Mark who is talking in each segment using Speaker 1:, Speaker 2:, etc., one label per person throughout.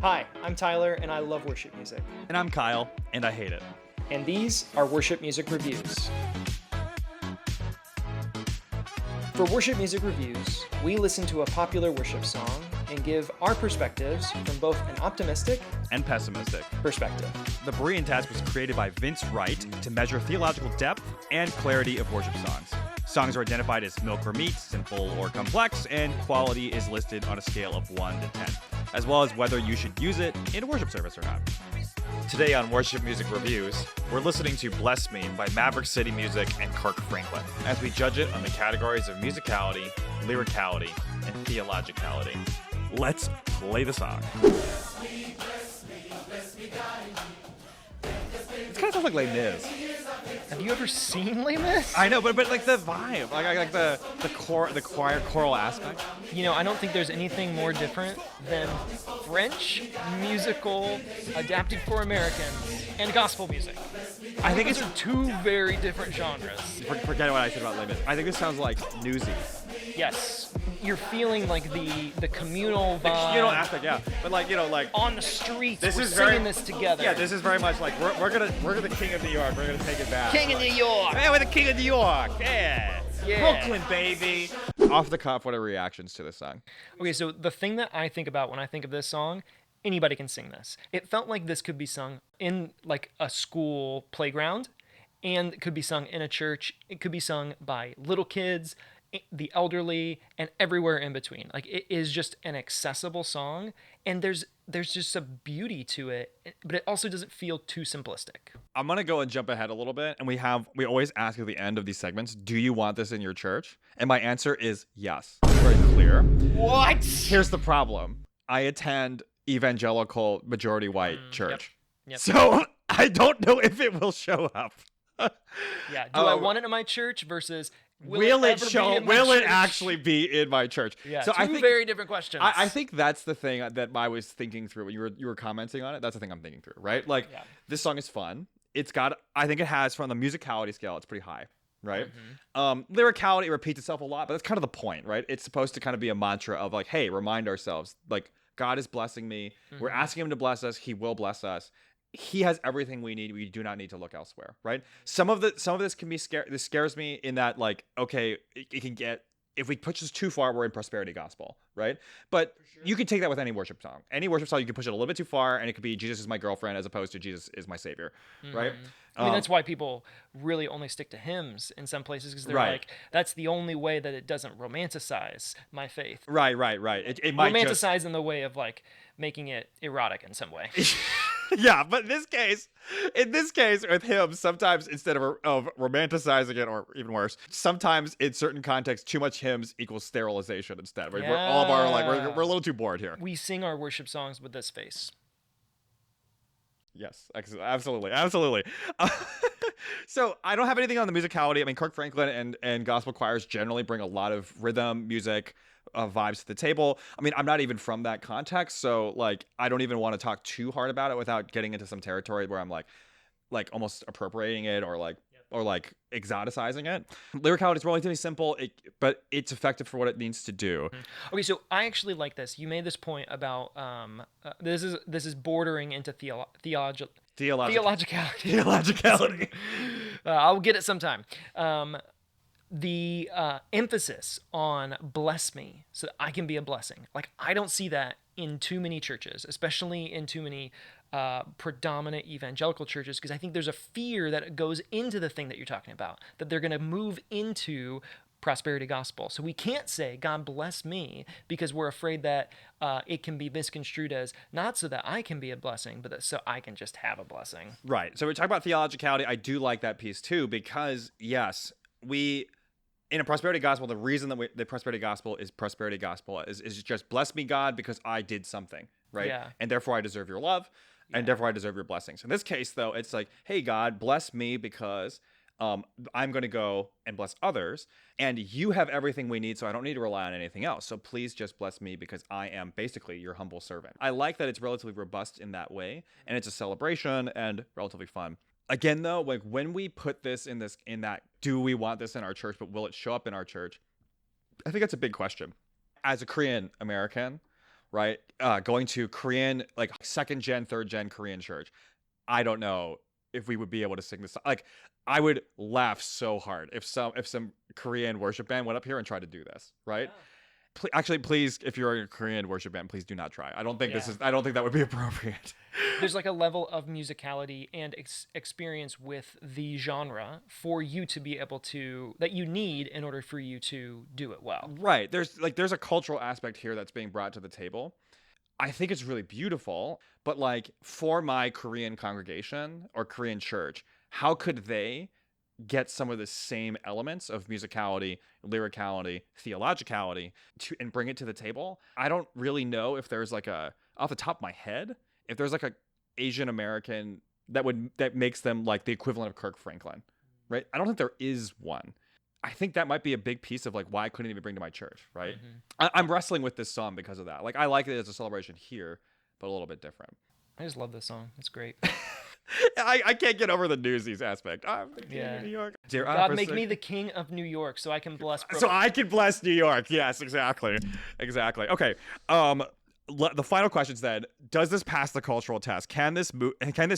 Speaker 1: Hi, I'm Tyler, and I love worship music.
Speaker 2: And I'm Kyle, and I hate it.
Speaker 1: And these are Worship Music Reviews. For Worship Music Reviews, we listen to a popular worship song and give our perspectives from both an optimistic
Speaker 2: and pessimistic
Speaker 1: perspective.
Speaker 2: The Berean task was created by Vince Wright to measure theological depth and clarity of worship songs. Songs are identified as milk or meat, simple or complex, and quality is listed on a scale of 1 to 10, as well as whether you should use it in a worship service or not. Today on Worship Music Reviews, we're listening to Bless Me by Maverick City Music and Kirk as we judge it on the categories of musicality, lyricality, and theologicality. Let's play the song. It kind of sounds like Les Mis.
Speaker 1: Have you ever seen Les Mis?
Speaker 2: I know, but like the vibe, like the choral aspect.
Speaker 1: You know, I don't think there's anything more different than French musical adapted for Americans and gospel music.
Speaker 2: I think
Speaker 1: those are two very different genres.
Speaker 2: Forget what I said about Les Mis. I think this sounds like Newsies.
Speaker 1: Yes, you're feeling like the communal vibe.
Speaker 2: The communal aspect, yeah. But like, you know, like
Speaker 1: on the streets, we're
Speaker 2: singing
Speaker 1: very, this together.
Speaker 2: Yeah, this is very much like we're the king of New York. We're gonna take it back.
Speaker 1: King of New York.
Speaker 2: Hey, we're the king of New York. Yeah. Brooklyn, baby. Off the cuff, what are reactions to this song?
Speaker 1: Okay, so the thing that I think about when I think of this song, anybody can sing this. It felt like this could be sung in like a school playground, and it could be sung in a church. It could be sung by little kids, the elderly, and everywhere in between. Like, it is just an accessible song, and there's just a beauty to it, but it also doesn't feel too simplistic.
Speaker 2: I'm gonna go and jump ahead a little bit, and we always ask at the end of these segments, do you want this in your church? And my answer is yes. It's very clear.
Speaker 1: What?
Speaker 2: Here's the problem. I attend evangelical majority white church.
Speaker 1: Yep.
Speaker 2: So I don't know if it will show up.
Speaker 1: Yeah. Do I want it in my church versus
Speaker 2: Will it actually be in my church?
Speaker 1: Yeah,
Speaker 2: so
Speaker 1: two
Speaker 2: I think,
Speaker 1: very different questions.
Speaker 2: I think that's the thing that I was thinking through when you were commenting on it. That's the thing I'm thinking through, right? Like, This song is fun. I think it has, from the musicality scale, it's pretty high, right? Mm-hmm. Lyricality repeats itself a lot, but that's kind of the point, right? It's supposed to kind of be a mantra of like, hey, remind ourselves, like, God is blessing me. Mm-hmm. We're asking him to bless us. He will bless us. He has everything we need. We do not need to look elsewhere, right? Some of this can be scary. This scares me in that, like, okay, it can get, if we push this too far, we're in prosperity gospel, right? But you can take that with any worship song. Any worship song, you can push it a little bit too far, and it could be Jesus is my girlfriend as opposed to Jesus is my savior, right?
Speaker 1: I mean, that's why people really only stick to hymns in some places, because they're like, that's the only way that it doesn't romanticize my faith.
Speaker 2: Right. It might
Speaker 1: romanticize in the way of like making it erotic in some way.
Speaker 2: Yeah, but in this case with him, sometimes instead of romanticizing it, or even worse, sometimes in certain contexts, too much hymns equals sterilization instead. We're all of our, like, we're a little too bored here.
Speaker 1: We sing our worship songs with this face.
Speaker 2: Yes, absolutely. So I don't have anything on the musicality. I mean, Kirk and gospel choirs generally bring a lot of rhythm, music, vibes to the table. I mean, I'm not even from that context, so like I don't even want to talk too hard about it without getting into some territory where I'm like almost appropriating it or like exoticizing it. Lyricality is relatively simple, but it's effective for what it needs to do.
Speaker 1: Okay, so I actually like this. You made this point about this is bordering into theologicality.
Speaker 2: Theologicality.
Speaker 1: I'll get it sometime. The emphasis on bless me so that I can be a blessing. Like, I don't see that in too many churches, especially in too many predominant evangelical churches, because I think there's a fear that goes into the thing that you're talking about, that they're going to move into prosperity gospel. So we can't say, God bless me, because we're afraid that it can be misconstrued as not so that I can be a blessing, but that so I can just have a blessing.
Speaker 2: Right. So we talk about theologicality. I do like that piece too, because yes, in a prosperity gospel, the reason that the prosperity gospel is just bless me, God, because I did something, right?
Speaker 1: Yeah.
Speaker 2: And therefore I deserve your love, and therefore I deserve your blessings. In this case, though, it's like, hey, God, bless me because I'm going to go and bless others, and you have everything we need, so I don't need to rely on anything else. So please just bless me because I am basically your humble servant. I like that it's relatively robust in that way, and it's a celebration and relatively fun. Again, though, like when we put this in that, do we want this in our church, but will it show up in our church? I think that's a big question. As a Korean American, right? Going to Korean, like second gen, third gen Korean church. I don't know if we would be able to sing this. Like, I would laugh so hard if some Korean worship band went up here and tried to do this, right? Actually, please, if you're a Korean worship band, please do not try. I don't think I don't think that would be appropriate.
Speaker 1: There's like a level of musicality and experience with the genre for you to be able to, that you need in order for you to do it well.
Speaker 2: Right. There's a cultural aspect here that's being brought to the table. I think it's really beautiful, but like for my Korean congregation or Korean church, how could they get some of the same elements of musicality, lyricality, theologicality and bring it to the table? I don't really know if there's like off the top of my head, if there's like a Asian American that makes them like the equivalent of Kirk Franklin, right? I don't think there is one. I think that might be a big piece of like why I couldn't even bring to my church, right? I'm wrestling with this song because of that. Like I like it as a celebration here, but a little bit different.
Speaker 1: I just love this song. It's great.
Speaker 2: I can't get over the Newsies aspect. I'm the king of New York. Dear
Speaker 1: God, make me the king of New York so I can bless Brooklyn.
Speaker 2: So I can bless New York. Yes, exactly. Okay. The final questions then. Does this pass the cultural test? Can this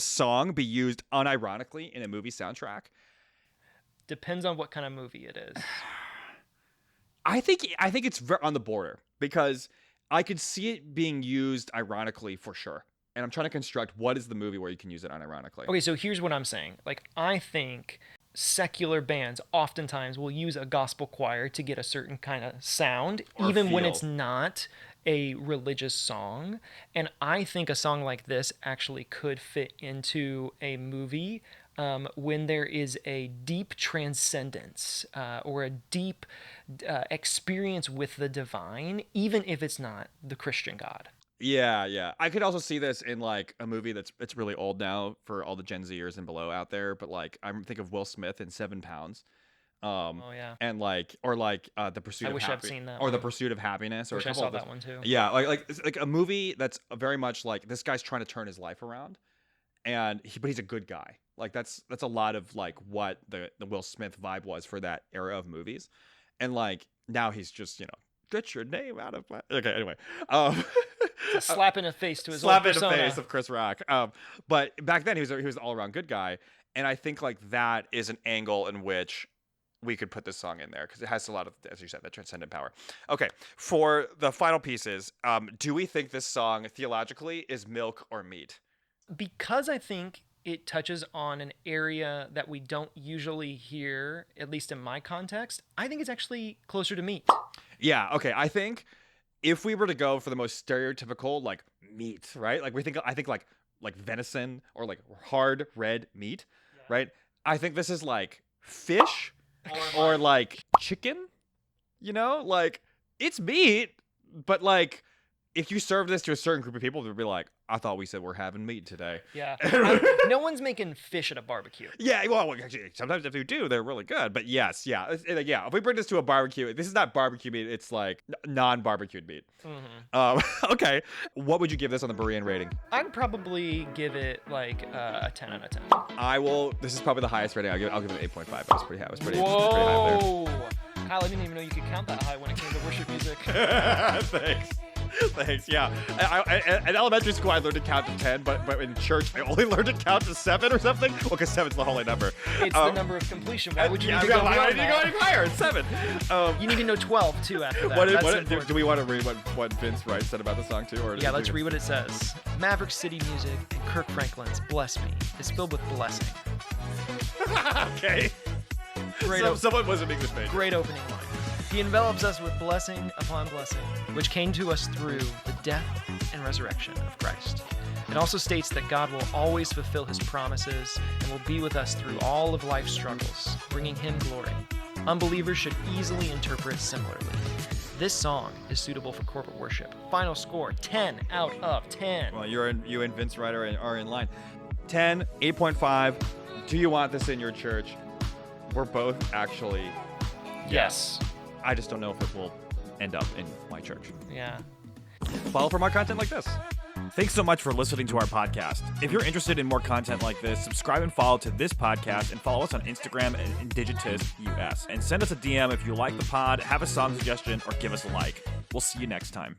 Speaker 2: song be used unironically in a movie soundtrack?
Speaker 1: Depends on what kind of movie it is.
Speaker 2: I think it's on the border because I could see it being used ironically for sure. And I'm trying to construct what is the movie where you can use it unironically.
Speaker 1: Okay, so here's what I'm saying. Like, I think secular bands oftentimes will use a gospel choir to get a certain kind of sound, or even when it's not a religious song. And I think a song like this actually could fit into a movie when there is a deep transcendence or a deep experience with the divine, even if it's not the Christian God.
Speaker 2: Yeah. I could also see this in like a movie it's really old now for all the Gen Zers and below out there, but like I think of Will Smith in 7 Pounds. And like the Pursuit of Happiness. I wish I'd seen that. Or The Pursuit of Happiness. Or
Speaker 1: I saw that one too.
Speaker 2: Yeah, like a movie that's very much like this guy's trying to turn his life around, but he's a good guy. Like that's a lot of like what the Will Smith vibe was for that era of movies, and like now he's just get your name out of my... Okay, anyway.
Speaker 1: A slap in the face to his old persona.
Speaker 2: Slap in the face of Chris Rock. But back then he was an all-around good guy, and I think like that is an angle in which we could put this song in there because it has a lot of, as you said, that transcendent power. Okay, for the final pieces, do we think this song theologically is milk or meat?
Speaker 1: Because I think it touches on an area that we don't usually hear, at least in my context, I think it's actually closer to meat.
Speaker 2: Yeah, okay. I think if we were to go for the most stereotypical, like, meat, right? Like, I think like venison or, like, hard red meat, right? I think this is, like, fish or like, chicken, Like, it's meat, but, like, if you serve this to a certain group of people, they'd be like, I thought we said we're having meat today.
Speaker 1: Yeah. No one's making fish at a barbecue.
Speaker 2: Yeah, well, actually, sometimes if you do, they're really good. But yes, yeah. If we bring this to a barbecue, this is not barbecue meat. It's like non-barbecued meat. Mm-hmm. Okay. What would you give this on the Berean rating?
Speaker 1: I'd probably give it like a 10 out of 10.
Speaker 2: I will. This is probably the highest rating. I'll give it an 8.5. I was pretty high.
Speaker 1: Whoa.
Speaker 2: Pretty high there.
Speaker 1: Kyle, I didn't even know you could count that high when it came to worship music.
Speaker 2: Thanks. Yeah. In elementary school, I learned to count to 10, but in church, I only learned to count to 7 or something. Well, because 7's the holy number.
Speaker 1: It's the number of completion. Why would you need to go beyond that?
Speaker 2: I need to go any higher. It's 7.
Speaker 1: You need to know 12 too after that.
Speaker 2: Do we want to read what Vince Wright said about the song too? Or
Speaker 1: let's read what it says. Maverick City Music and Kirk Franklin's "Bless Me" is filled with blessing.
Speaker 2: Okay. Someone was an English major.
Speaker 1: Great opening line. He envelops us with blessing upon blessing, which came to us through the death and resurrection of Christ. It also states that God will always fulfill his promises and will be with us through all of life's struggles, bringing him glory. Unbelievers should easily interpret similarly. This song is suitable for corporate worship. Final score, 10 out of 10.
Speaker 2: Well, you and Vince Wright are in line. 10, 8.5. Do you want this in your church? We're both actually...
Speaker 1: Yes.
Speaker 2: I just don't know if it will end up in my church.
Speaker 1: Yeah.
Speaker 2: Follow for more content like this. Thanks so much for listening to our podcast. If you're interested in more content like this, subscribe and follow to this podcast and follow us on Instagram at IndigitusUS. And send us a DM if you like the pod, have a song suggestion, or give us a like. We'll see you next time.